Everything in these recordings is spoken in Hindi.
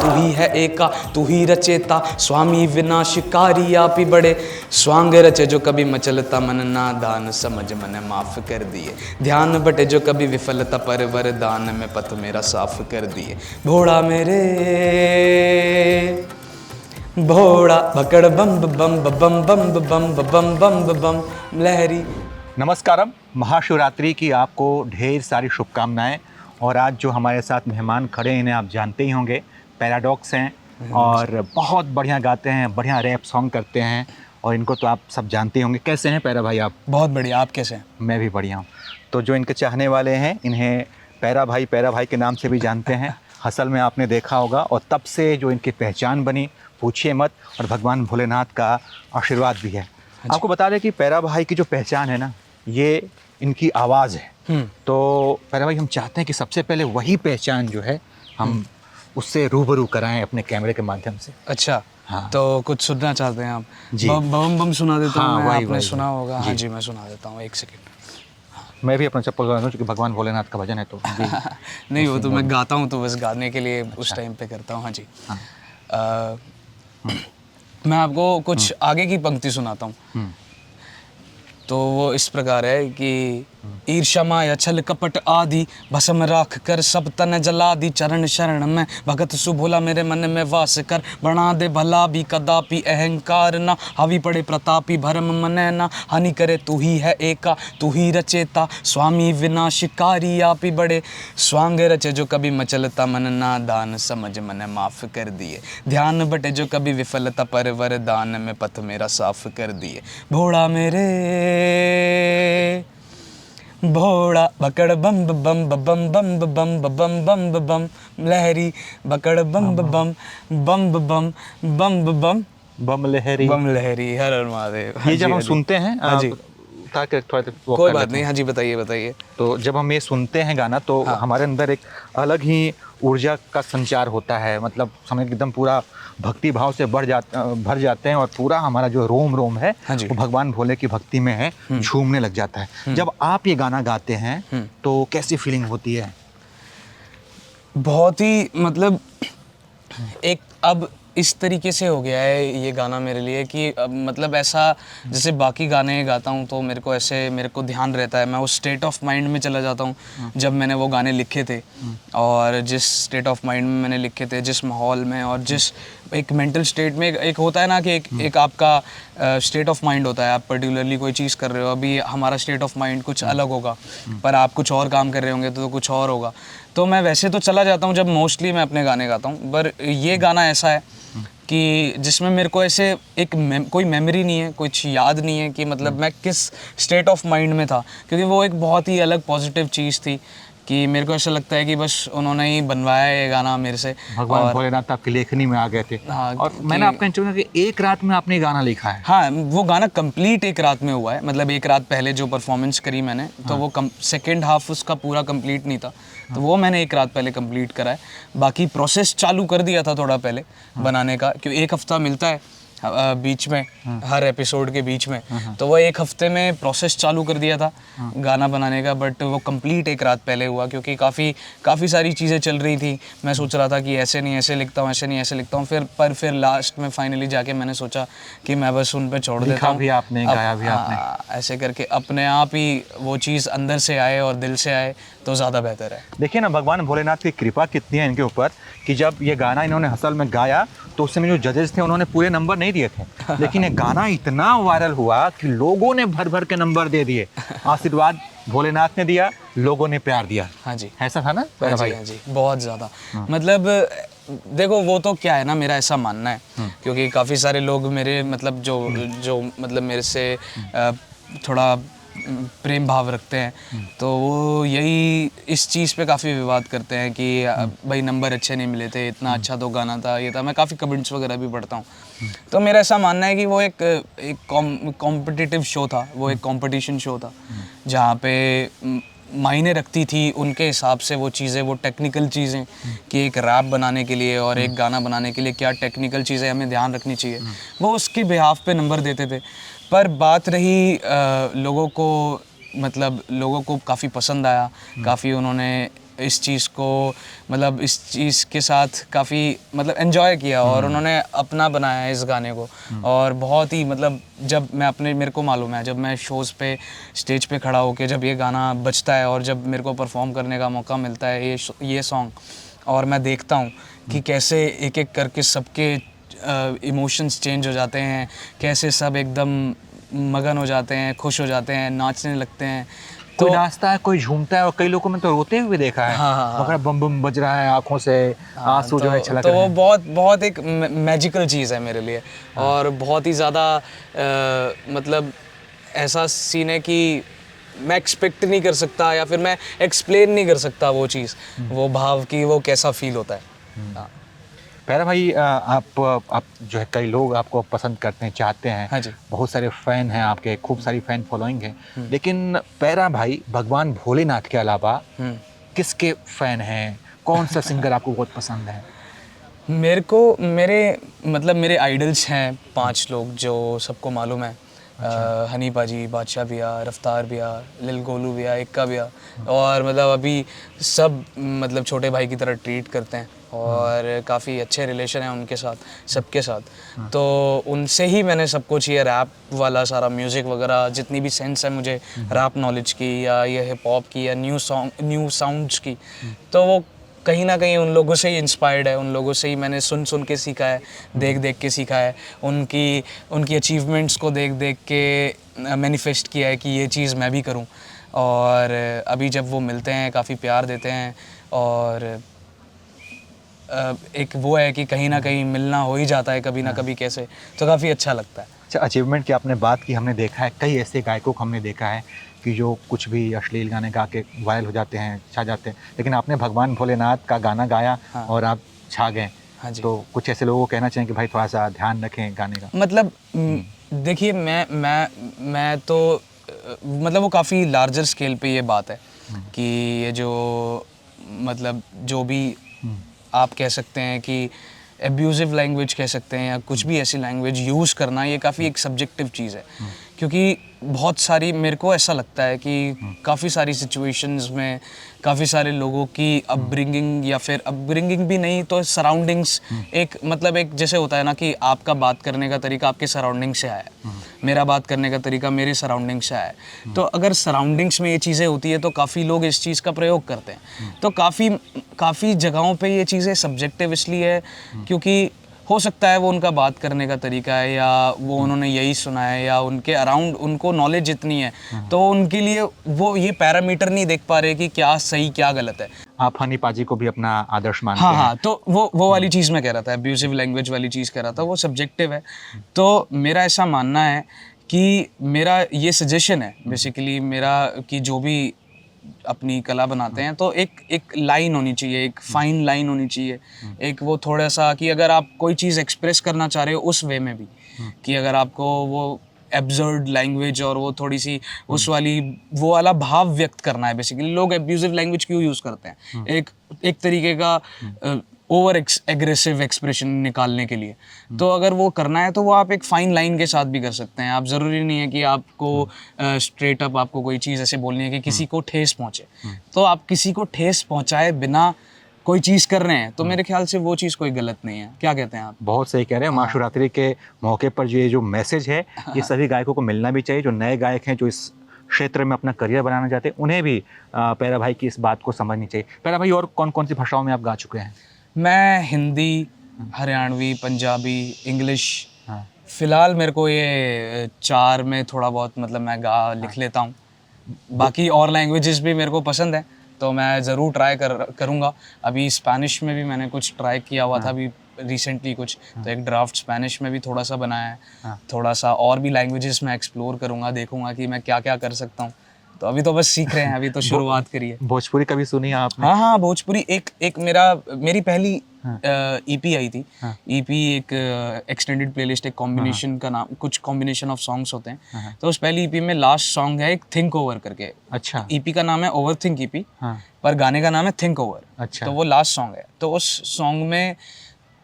तू ही है एका, तू ही रचेता, स्वामी विनाशकारी आप ही बड़े। स्वांग रचे जो कभी मचलता मन नादान, समझ मन माफ कर दिए। ध्यान बटे जो कभी विफलता, पर वरदान में पथ मेरा साफ कर दिए। भोड़ा मेरे भोड़ा भकड़ बम बम बम बम बम बम बम बम लहरी। नमस्कारम। महाशिवरात्रि की आपको ढेर सारी शुभकामनाएं। और आज जो हमारे साथ मेहमान खड़े हैं इन्हें आप जानते ही होंगे, पैराडॉक्स हैं और बहुत बढ़िया गाते हैं, बढ़िया रैप सॉन्ग करते हैं और इनको तो आप सब जानते ही होंगे। कैसे हैं पैरा भाई आप? बहुत बढ़िया, आप कैसे हैं? मैं भी बढ़िया हूँ। तो जो इनके चाहने वाले हैं इन्हें पैरा भाई के नाम से भी जानते हैं। असल में आपने देखा होगा और तब से जो इनकी पहचान बनी, पूछिए मत। और भगवान भोलेनाथ का आशीर्वाद भी है। आपको बता दें कि पैरा भाई की जो पहचान है ना, ये इनकी आवाज़ है। तो पैरा भाई हम चाहते हैं कि सबसे पहले वही पहचान जो है हम उससे रूबरू कराएं अपने कैमरे के माध्यम से। अच्छा, हाँ। तो कुछ सुनना चाहते हैं आप? जी। बम बम बम सुना देता हूँ। वही, आपने वही, सुना होगा। हाँ जी। जी, मैं सुना देता हूँ, एक सेकेंड। मैं भी अपना चप्पल लगा दूं क्योंकि भगवान भोलेनाथ का भजन है तो जी। नहीं, वो तो मैं गाता हूँ तो बस गाने के लिए उस टाइम पे करता हूँ। हाँ जी। मैं आपको कुछ आगे की पंक्ति सुनाता हूँ। तो वो इस प्रकार है कि ईर्ष्या माया छल कपट आदि भस्म राख कर सब तन जला दी। चरण शरण में भगत सुभोला मेरे मन में वास कर। बना दे भला भी कदापि अहंकार ना, हावी पड़े प्रतापी भरम मन ना। हानि करे तू ही है एका, तू ही रचेता, स्वामी विनाशकारी आप ही बड़े। स्वांग रचे जो कभी मचलता मन नादान, समझ मन माफ कर दिए। ध्यान बटे जो कभी विफलता, पर वरदान में पथ मेरा साफ कर दिए। भोड़ा मेरे भोड़ा बकड़ बम बम बम बम बम बम बम बम लहरी। बकड़ बम बम बम बम बम बम लहरी। हर हर महादेव। ये जब हम सुनते हैं हाँ जी, ताकि थोड़ा वो कोई कर बात लेते नहीं। हैं। हाँ जी, बताइए बताइए। तो जब हम ये सुनते हैं गाना तो हाँ। हमारे अंदर एक अलग ही ऊर्जा का संचार होता है। मतलब हम एकदम पूरा भक्ति भाव से भर जाते हैं और पूरा हमारा जो रोम है हाँ जी। वो भगवान भोले की भक्ति में है, झूमने लग जाता है। जब आप ये गाना गाते हैं तो कैसी फीलिंग होती है? बहुत ही मतलब एक अब इस तरीके से हो गया है ये गाना मेरे लिए कि अब मतलब ऐसा जैसे बाकी गाने गाता हूँ तो मेरे को ऐसे मेरे को ध्यान रहता है, मैं उस स्टेट ऑफ माइंड में चला जाता हूँ जब मैंने वो गाने लिखे थे। और जिस स्टेट ऑफ माइंड में मैंने लिखे थे, जिस माहौल में और जिस एक मेंटल स्टेट में, एक होता है ना कि एक आपका स्टेट ऑफ माइंड होता है। आप पर्टिकुलरली कोई चीज़ कर रहे हो, अभी हमारा स्टेट ऑफ माइंड कुछ अलग होगा पर आप कुछ और काम कर रहे होंगे तो कुछ और होगा। तो मैं वैसे तो चला जाता हूँ जब मोस्टली मैं अपने गाने गाता हूँ, पर ये गाना ऐसा है कि जिसमें मेरे को ऐसे कोई मेमोरी नहीं है, कुछ याद नहीं है कि मतलब मैं किस स्टेट ऑफ माइंड में था, क्योंकि वो एक बहुत ही अलग पॉजिटिव चीज़ थी कि मेरे को ऐसा लगता है कि बस उन्होंने ही बनवाया ये गाना मेरे से। भगवान भोलेनाथ आपकी लेखनी में आ गए थे। हाँ, और मैंने आपका इंटरव्यू किया कि एक रात में आपने ये गाना लिखा है। हाँ, वो गाना कंप्लीट एक रात में हुआ है। मतलब एक रात पहले जो परफॉर्मेंस करी मैंने, तो वो सेकेंड हाफ उसका पूरा कंप्लीट नहीं था, तो वो मैंने एक रात पहले कंप्लीट करा है। बाकी प्रोसेस चालू कर दिया था थोड़ा पहले बनाने का, क्योंकि एक हफ्ता मिलता है बीच में, हर एपिसोड के बीच में, तो वो एक हफ्ते में प्रोसेस चालू कर दिया था गाना बनाने का। बट वो कंप्लीट एक रात पहले हुआ क्योंकि काफ़ी सारी चीज़ें चल रही थी। मैं सोच रहा था कि ऐसे नहीं ऐसे लिखता हूँ, ऐसे नहीं ऐसे लिखता हूँ, फिर लास्ट में फाइनली जाके मैंने सोचा कि मैं बस उन पे छोड़ देता हूँ। भी आपने गाया भी आपने, ऐसे करके अपने आप ही वो चीज़ अंदर से आए और दिल से आए तो ज़्यादा बेहतर है। देखिए ना, भगवान भोलेनाथ की कृपा कितनी है इनके ऊपर कि जब ये गाना इन्होंने असल में गाया तो उस समय जो जजेस थे उन्होंने पूरे नंबर नहीं दिए थे, लेकिन ये गाना इतना वायरल हुआ कि लोगों ने भर के नंबर दे दिए। आशीर्वाद भोलेनाथ ने दिया, लोगों ने प्यार दिया। हाँ जी, ऐसा था ना? हाँ जी, हाँ जी, बहुत ज़्यादा। मतलब देखो, वो तो क्या है ना, मेरा ऐसा मानना है क्योंकि काफ़ी सारे लोग मेरे मतलब जो मतलब मेरे से थोड़ा प्रेम भाव रखते हैं, तो वो यही इस चीज़ पे काफ़ी विवाद करते हैं कि भाई नंबर अच्छे नहीं मिले थे, इतना अच्छा तो गाना था, ये था। मैं काफ़ी कमेंट्स वगैरह भी पढ़ता हूँ। तो मेरा ऐसा मानना है कि वो एक कॉम्पिटिटिव शो था, वो एक कंपटीशन शो था जहाँ पे मायने रखती थी उनके हिसाब से वो चीज़ें, वो टेक्निकल चीज़ें कि एक रैप बनाने के लिए और एक गाना बनाने के लिए क्या टेक्निकल चीज़ें हमें ध्यान रखनी चाहिए, वो उसके बिहाफ पे नंबर देते थे। पर बात रही लोगों को, मतलब लोगों को काफ़ी पसंद आया, काफ़ी उन्होंने इस चीज़ को मतलब इस चीज़ के साथ काफ़ी मतलब एंजॉय किया और उन्होंने अपना बनाया इस गाने को। और बहुत ही मतलब जब मैं अपने मेरे को मालूम है, जब मैं शोज़ पे स्टेज पे खड़ा होकर जब ये गाना बजता है और जब मेरे को परफॉर्म करने का मौका मिलता है ये सॉन्ग, और मैं देखता हूँ कि कैसे एक एक करके सबके इमोशंस चेंज हो जाते हैं, कैसे सब एकदम मगन हो जाते हैं, खुश हो जाते हैं, नाचने लगते हैं। कोई नाचता है, कोई झूमता है और कई लोगों में तो रोते हुए देखा है। हाँ। वगैरह बम बम बज रहा है, आंखों से आंसू जो है छलक तो रहे वो हैं। बहुत बहुत एक मैजिकल चीज़ है मेरे लिए। और बहुत ही ज़्यादा मतलब ऐसा सीन है कि मैं एक्सपेक्ट नहीं कर सकता या फिर मैं एक्सप्लेन नहीं कर सकता वो चीज़, वो भाव कि वो कैसा फील होता है। हाँ। प्यारा भाई, आप जो है कई लोग आपको पसंद करते हैं, चाहते हैं। हाँ जी। बहुत सारे फ़ैन हैं आपके, खूब सारी फ़ैन फॉलोइंग है। लेकिन प्यारा भाई भगवान भोलेनाथ के अलावा किसके फ़ैन हैं? कौन सा सिंगर आपको बहुत पसंद है? मेरे को मेरे आइडल्स हैं 5 लोग जो सबको मालूम है। हनी पाजी, बादशाह भैया, रफ्तार भैया, लिल गोलू भैया, इक्का भैया। और मतलब अभी सब मतलब छोटे भाई की तरह ट्रीट करते हैं और काफ़ी अच्छे रिलेशन हैं उनके साथ, सबके साथ। तो उनसे ही मैंने सब कुछ ये रैप वाला सारा म्यूज़िक वगैरह जितनी भी सेंस है मुझे रैप नॉलेज की या ये हिप हॉप की या न्यू साउंड्स की, तो वो कहीं ना कहीं उन लोगों से ही इंस्पायर्ड है। उन लोगों से ही मैंने सुन सुन के सीखा है, देख देख के सीखा है। उनकी अचीवमेंट्स को देख देख के मैनिफेस्ट किया है कि ये चीज़ मैं भी करूं। और अभी जब वो मिलते हैं काफ़ी प्यार देते हैं और एक वो है कि कहीं ना कहीं मिलना हो ही जाता है कभी ना कभी कैसे, तो काफ़ी अच्छा लगता है। अच्छा, अचीवमेंट की आपने बात की, हमने देखा है कई ऐसे गायकों को हमने देखा है कि जो कुछ भी अश्लील गाने गा के वायरल हो जाते हैं, छा जाते हैं। लेकिन आपने भगवान भोलेनाथ का गाना गाया और आप छा गए। हाँ जी। तो कुछ ऐसे लोगों को कहना चाहिए कि भाई थोड़ा सा ध्यान रखें गाने का। मतलब देखिए मैं तो मतलब वो काफ़ी लार्जर स्केल पे ये बात है कि ये जो मतलब जो भी आप कह सकते हैं कि एब्यूजिव लैंग्वेज कह सकते हैं या कुछ भी ऐसी लैंग्वेज यूज़ करना, ये काफ़ी एक सब्जेक्टिव चीज़ है। क्योंकि बहुत सारी मेरे को ऐसा लगता है कि काफ़ी सारी सिचुएशंस में काफ़ी सारे लोगों की अपब्रिंगिंग या फिर अपब्रिंगिंग भी नहीं तो सराउंडिंग्स, एक मतलब एक जैसे होता है ना कि आपका बात करने का तरीका आपके सराउंडिंग से आया है, मेरा बात करने का तरीका मेरे सराउंडिंग से आया है। तो अगर सराउंडिंग्स में ये चीज़ें होती है तो काफ़ी लोग इस चीज़ का प्रयोग करते हैं। तो काफ़ी जगहों पे ये चीज़ें सब्जेक्टिव इसलिए है क्योंकि हो सकता है वो उनका बात करने का तरीका है या वो उन्होंने यही सुना है या उनके अराउंड उनको नॉलेज इतनी है, तो उनके लिए वो ये पैरामीटर नहीं देख पा रहे कि क्या सही क्या गलत है। आप हनी पाजी को भी अपना आदर्श मानते हाँ हैं? हाँ, तो वो वाली चीज़ मैं कह रहा था, अब्यूसिव लैंग्वेज वाली चीज़ कह रहा था, वो सब्जेक्टिव है। तो मेरा ऐसा मानना है कि मेरा ये सजेशन है बेसिकली मेरा कि जो भी अपनी कला बनाते हैं तो एक लाइन होनी चाहिए, एक फाइन लाइन होनी चाहिए, एक वो थोड़ा सा कि अगर आप कोई चीज़ एक्सप्रेस करना चाह रहे हो उस वे में भी, कि अगर आपको वो एब्सर्ड लैंग्वेज और वो थोड़ी सी उस वाली वो वाला भाव व्यक्त करना है। बेसिकली लोग एब्यूजिव लैंग्वेज क्यों यूज़ करते हैं, एक तरीके का ओवर एग्रेसिव एक्सप्रेशन निकालने के लिए। तो अगर वो करना है तो वो आप एक फाइन लाइन के साथ भी कर सकते हैं। आप ज़रूरी नहीं है कि आपको स्ट्रेट अप आपको कोई चीज़ ऐसे बोलनी है कि किसी को ठेस पहुँचे। तो आप किसी को ठेस पहुँचाए बिना कोई चीज़ कर रहे हैं तो मेरे ख्याल से वो चीज़ कोई गलत नहीं है। क्या कहते हैं आप? बहुत सही कह रहे हैं। महाशिवरात्रि के मौके पर ये जो मैसेज है ये सभी गायकों को मिलना भी चाहिए। जो नए गायक हैं, जो इस क्षेत्र में अपना करियर बनाना चाहते हैं, उन्हें भी प्यारा भाई की इस बात को समझनी चाहिए। प्यारा भाई, और कौन कौन सी भाषाओं में आप गा चुके हैं? मैं हिंदी, हरियाणवी, पंजाबी, इंग्लिश, फ़िलहाल मेरे को ये 4 में थोड़ा बहुत मतलब मैं गा लिख लेता हूँ। बाकी और लैंग्वेजेस भी मेरे को पसंद है तो मैं ज़रूर ट्राई करूँगा। अभी स्पेनिश में भी मैंने कुछ ट्राई किया हुआ था अभी रिसेंटली कुछ, तो एक ड्राफ्ट स्पेनिश में भी थोड़ा सा बनाया है। थोड़ा सा और भी लैंग्वेजेस मैं एक्सप्लोर करूँगा, देखूँगा कि मैं क्या क्या कर सकता हूँ। तो अभी तो बस सीख रहे हैं, अभी तो शुरुआत करी है। भोजपुरी कभी सुनी है आपने? हाँ हाँ, भोजपुरी एक मेरी पहली ईपी आई थी। ईपी एक एक्सटेंडेड प्लेलिस्ट, एक कॉम्बिनेशन का नाम, कुछ कॉम्बिनेशन ऑफ सॉन्ग्स होते हैं। तो उस पहली ईपी में लास्ट सॉन्ग है एक थिंक ओवर करके। अच्छा। ईपी का नाम है ओवर थिंक ईपी, पर गाने का नाम है थिंक ओवर। अच्छा। तो वो लास्ट सॉन्ग है। तो उस सॉन्ग में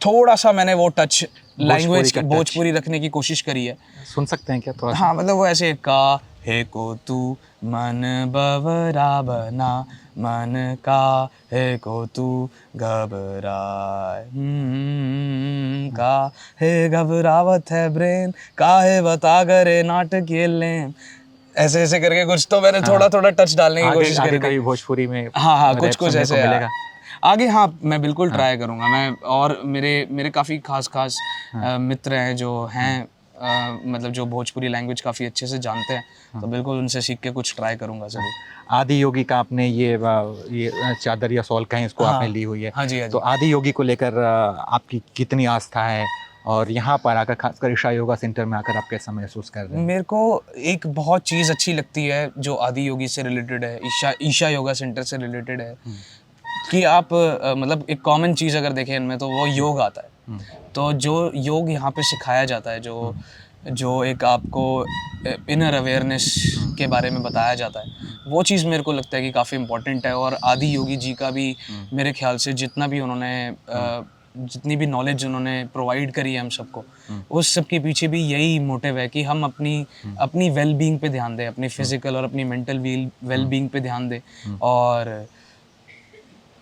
थोड़ा सा मैंने वो लैंग्वेज भोजपुरी रखने की कोशिश करी है। सुन सकते हैं क्या थोड़ा सा? हाँ, मतलब वो ऐसे का हे को तू मन बवरा बना, मन का है को तू घबराए, का है घबरावत है ब्रेन, का है बता करे नाटक ये लें, ऐसे ऐसे करके कुछ तो मैंने थोड़ा थोड़ा टच डालने की कोशिश आगे करी कभी थी। भोजपुरी में हाँ हाँ, रैप कुछ कुछ सुनने ऐसे को मिलेगा? आगे, हाँ मैं बिल्कुल ट्राई करूँगा मैं। और मेरे काफ़ी खास मित्र हैं जो हैं मतलब जो भोजपुरी लैंग्वेज काफ़ी अच्छे से जानते हैं, तो बिल्कुल उनसे सीख के कुछ ट्राई करूँगा ज़रूर। आदि योगी का आपने ये चादर या शॉल कहें इसको आपने ली हुई है, हाँ जी, हाँ तो जी। आदि योगी को लेकर आपकी कितनी आस्था है, और यहाँ पर आकर खासकर ईशा योगा सेंटर में आकर आप कैसा महसूस कर रहे हैं? मेरे को एक बहुत चीज़ अच्छी लगती है जो आदि योगी से रिलेटेड है, ईशा योगा सेंटर से रिलेटेड है, कि आप मतलब एक कॉमन चीज़ अगर देखें इनमें तो वो योग आता है। तो जो योग यहाँ पे सिखाया जाता है, जो एक आपको इनर अवेयरनेस के बारे में बताया जाता है, वो चीज़ मेरे को लगता है कि काफ़ी इम्पोर्टेंट है। और आदि योगी जी का भी मेरे ख्याल से जितना भी उन्होंने जितनी भी नॉलेज उन्होंने प्रोवाइड करी है हम सबको, उस सब के पीछे भी यही मोटिव है कि हम अपनी वेल बीइंग पे ध्यान दें, अपनी फिजिकल और अपनी मेंटल वेल बीइंग पे ध्यान दें। और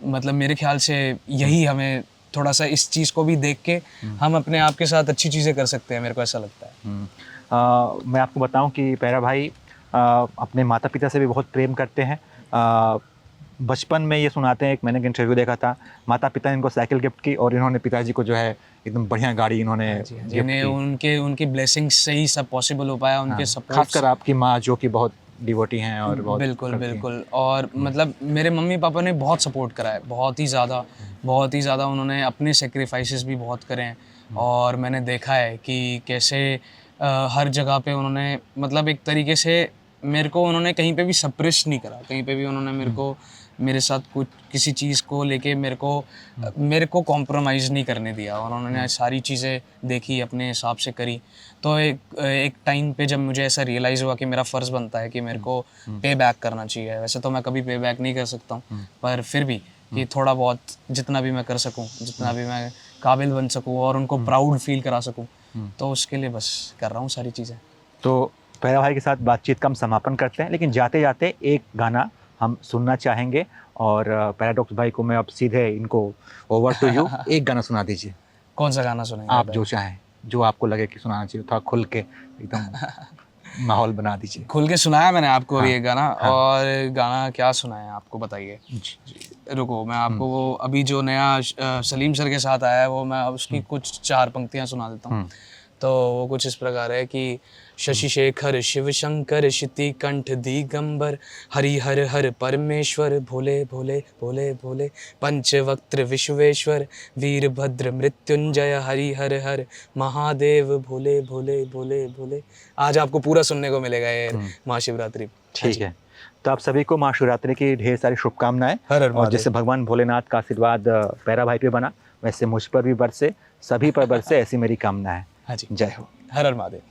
मतलब मेरे ख्याल से यही हमें थोड़ा सा इस चीज़ को भी देख के हम अपने आप के साथ अच्छी चीज़ें कर सकते हैं, मेरे को ऐसा लगता है। मैं आपको बताऊं कि पैरा भाई अपने माता पिता से भी बहुत प्रेम करते हैं। बचपन में ये सुनाते हैं, एक मैंने एक इंटरव्यू देखा था, माता पिता ने इनको साइकिल गिफ्ट की और इन्होंने पिताजी को जो है एकदम बढ़िया गाड़ी इन्होंने गिफ्ट जिन्हें की। उनकी ब्लेसिंग्स से ही सब पॉसिबल हो पाया, उनके सपोर्ट। खासकर आपकी माँ जो कि बहुत डिवोटी हैं और बहुत बिल्कुल करती हैं। बिल्कुल। और मतलब मेरे मम्मी पापा ने बहुत सपोर्ट करा है, बहुत ही ज़्यादा उन्होंने अपने सेक्रीफाइसेस भी बहुत करे हैं। और मैंने देखा है कि कैसे हर जगह पे उन्होंने मतलब एक तरीके से मेरे को उन्होंने कहीं पे भी सप्रेस नहीं करा, कहीं पे भी उन्होंने मेरे साथ कुछ किसी चीज़ को लेके मेरे को कॉम्प्रोमाइज़ नहीं करने दिया, और उन्होंने सारी चीज़ें देखी, अपने हिसाब से करी। तो एक टाइम पे जब मुझे ऐसा रियलाइज़ हुआ कि मेरा फ़र्ज़ बनता है कि मेरे को पे बैक करना चाहिए। वैसे तो मैं कभी पे बैक नहीं कर सकता हूँ, पर फिर भी कि थोड़ा बहुत जितना भी मैं कर सकूँ, जितना भी मैं काबिल बन सकूँ और उनको प्राउड फील करा सकूँ, तो उसके लिए बस कर रहा हूँ सारी चीज़ें। तो पैरा भाई के साथ बातचीत का हम समापन करते हैं, लेकिन जाते जाते एक गाना हम सुनना चाहेंगे, और पैराडॉक्स भाई को मैं अब सीधे इनको ओवर टू यू, एक गाना सुना दीजिए कौन सा गाना सुनेंगे आप जो चाहें, जो आपको लगे कि सुनाना चाहिए, थोड़ा खुल के एकदम माहौल बना दीजिए। खुल के सुनाया मैंने आपको अभी हाँ, एक गाना। हाँ। और गाना क्या सुनाया आपको बताइए? रुको मैं आपको वो अभी जो नया सलीम सर के साथ आया है वो मैं उसकी कुछ 4 पंक्तियां सुना देता हूँ। तो वो कुछ इस प्रकार है कि शशि शेखर शिव शंकर शिति कंठ दिगंबर हरिहर हर परमेश्वर भोले भोले भोले भोले पंचवक्त्र विश्वेश्वर वीरभद्र मृत्युंजय हरिहर हर महादेव भोले भोले भोले भोले। आज आपको पूरा सुनने को मिलेगा ये महाशिवरात्रि। ठीक है, तो आप सभी को महाशिवरात्रि की ढेर सारी शुभकामनाएं, हर हर और महादेव। जैसे भगवान भोलेनाथ का आशीर्वाद पैरा भाई पे बना, वैसे मुझ पर भी बरसे, सभी पर बरसे, ऐसी मेरी कामना है। हाँ जी, जय हो। हर हर महादेव।